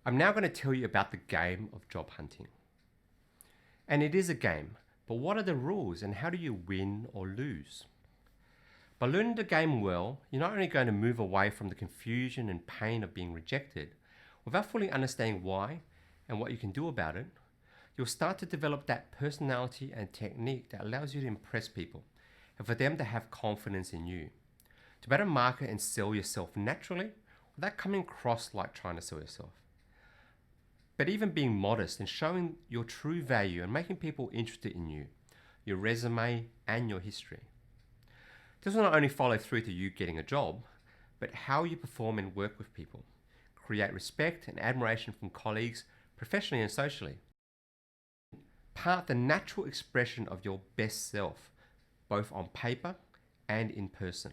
I'm now going to tell you about the game of job hunting. And it is a game, but what are the rules and how do you win or lose? By learning the game well, you're not only going to move away from the confusion and pain of being rejected, without fully understanding why and what you can do about it, you'll start to develop that personality and technique that allows you to impress people and for them to have confidence in you. To better market and sell yourself naturally without coming across like trying to sell yourself. But even being modest and showing your true value and making people interested in you, your resume and your history. This will not only follow through to you getting a job, but how you perform and work with people. Create respect and admiration from colleagues, professionally and socially. Part the natural expression of your best self, both on paper and in person.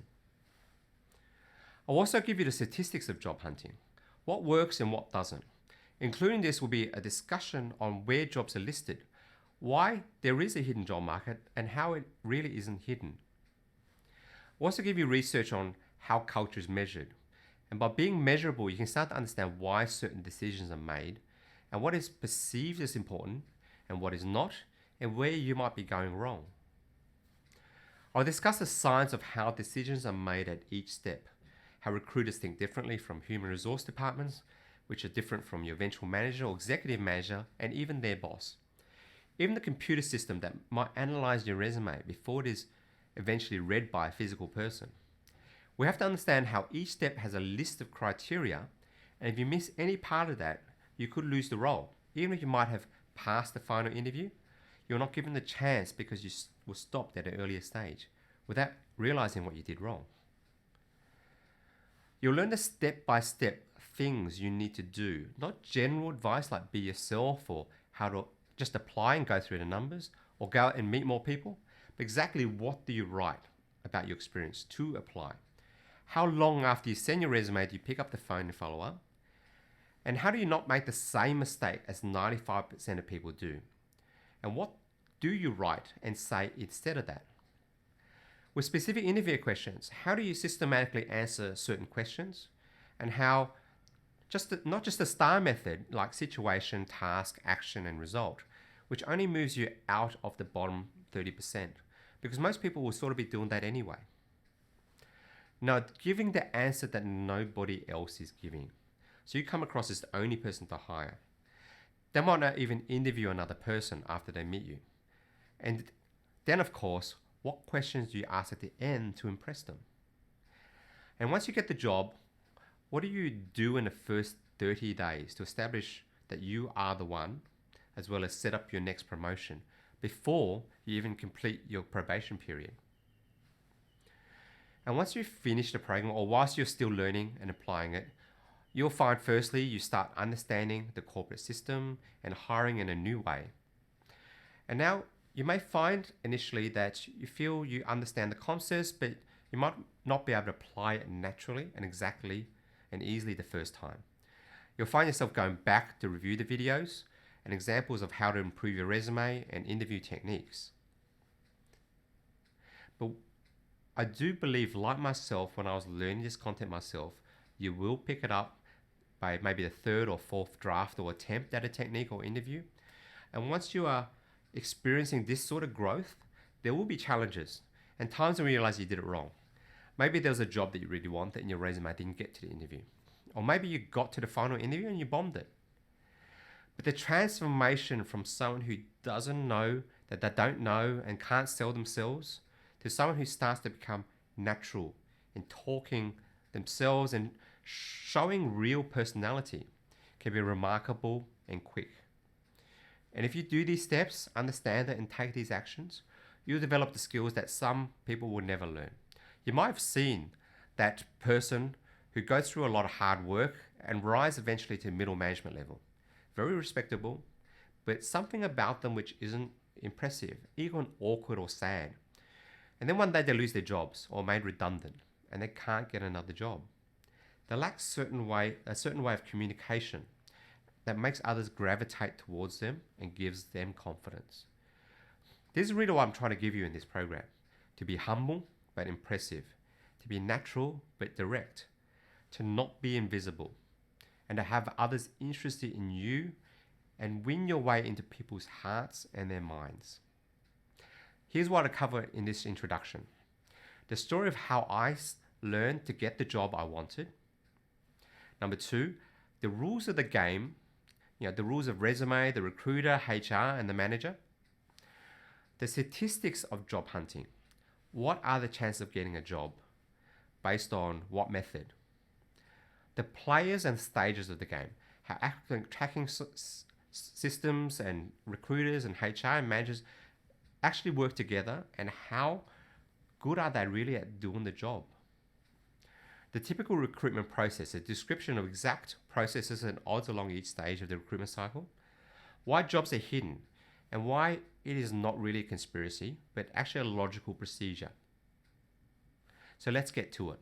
I'll also give you the statistics of job hunting, what works and what doesn't. Including this will be a discussion on where jobs are listed, why there is a hidden job market and how it really isn't hidden. I'll also give you research on how culture is measured. And by being measurable, you can start to understand why certain decisions are made and what is perceived as important and what is not, and where you might be going wrong. I'll discuss the science of how decisions are made at each step, how recruiters think differently from human resource departments, which are different from your eventual manager or executive manager and even their boss. Even the computer system that might analyze your resume before it is eventually read by a physical person. We have to understand how each step has a list of criteria, and if you miss any part of that, you could lose the role. Even if you might have passed the final interview, you're not given the chance because you were stopped at an earlier stage without realizing what you did wrong. You'll learn the step-by-step things you need to do, not general advice like be yourself or how to just apply and go through the numbers or go out and meet more people, but exactly what do you write about your experience to apply? How long after you send your resume do you pick up the phone and follow up? And how do you not make the same mistake as 95% of people do? And what do you write and say instead of that? With specific interview questions, how do you systematically answer certain questions? And how, not just the STAR method, like situation, task, action, and result, which only moves you out of the bottom 30%, because most people will sort of be doing that anyway. Now, giving the answer that nobody else is giving. So you come across as the only person to hire. They might not even interview another person after they meet you. And then, of course, what questions do you ask at the end to impress them? And once you get the job, what do you do in the first 30 days to establish that you are the one, as well as set up your next promotion before you even complete your probation period? And once you finish the program, or whilst you're still learning and applying it, you'll find firstly, you start understanding the corporate system and hiring in a new way. And now you may find initially that you feel you understand the concepts, but you might not be able to apply it naturally and exactly and easily the first time. You'll find yourself going back to review the videos and examples of how to improve your resume and interview techniques. But I do believe, like myself, when I was learning this content myself, you will pick it up by maybe the third or fourth draft or attempt at a technique or interview. And once you are experiencing this sort of growth, there will be challenges and times when you realize you did it wrong. Maybe there was a job that you really wanted and your resume didn't get to the interview. Or maybe you got to the final interview and you bombed it. But the transformation from someone who doesn't know that they don't know and can't sell themselves to someone who starts to become natural in talking themselves and showing real personality can be remarkable and quick. And if you do these steps, understand it and take these actions, you'll develop the skills that some people will never learn. You might have seen that person who goes through a lot of hard work and rise eventually to middle management level. Very respectable, but something about them which isn't impressive, even awkward or sad. And then one day they lose their jobs or made redundant and they can't get another job. They lack a certain way of communication that makes others gravitate towards them and gives them confidence. This is really what I'm trying to give you in this program. To be humble but impressive. To be natural but direct. To not be invisible. and to have others interested in you and win your way into people's hearts and their minds. Here's what I cover in this introduction. The story of how I learned to get the job I wanted. Number 2, the rules of the game, the rules of resume, the recruiter, HR, and the manager. The statistics of job hunting. What are the chances of getting a job? Based on what method? The players and stages of the game. How tracking systems and recruiters and HR and managers actually work together, and how good are they really at doing the job? The typical recruitment process, a description of exact processes and odds along each stage of the recruitment cycle, why jobs are hidden, and why it is not really a conspiracy, but actually a logical procedure. So let's get to it.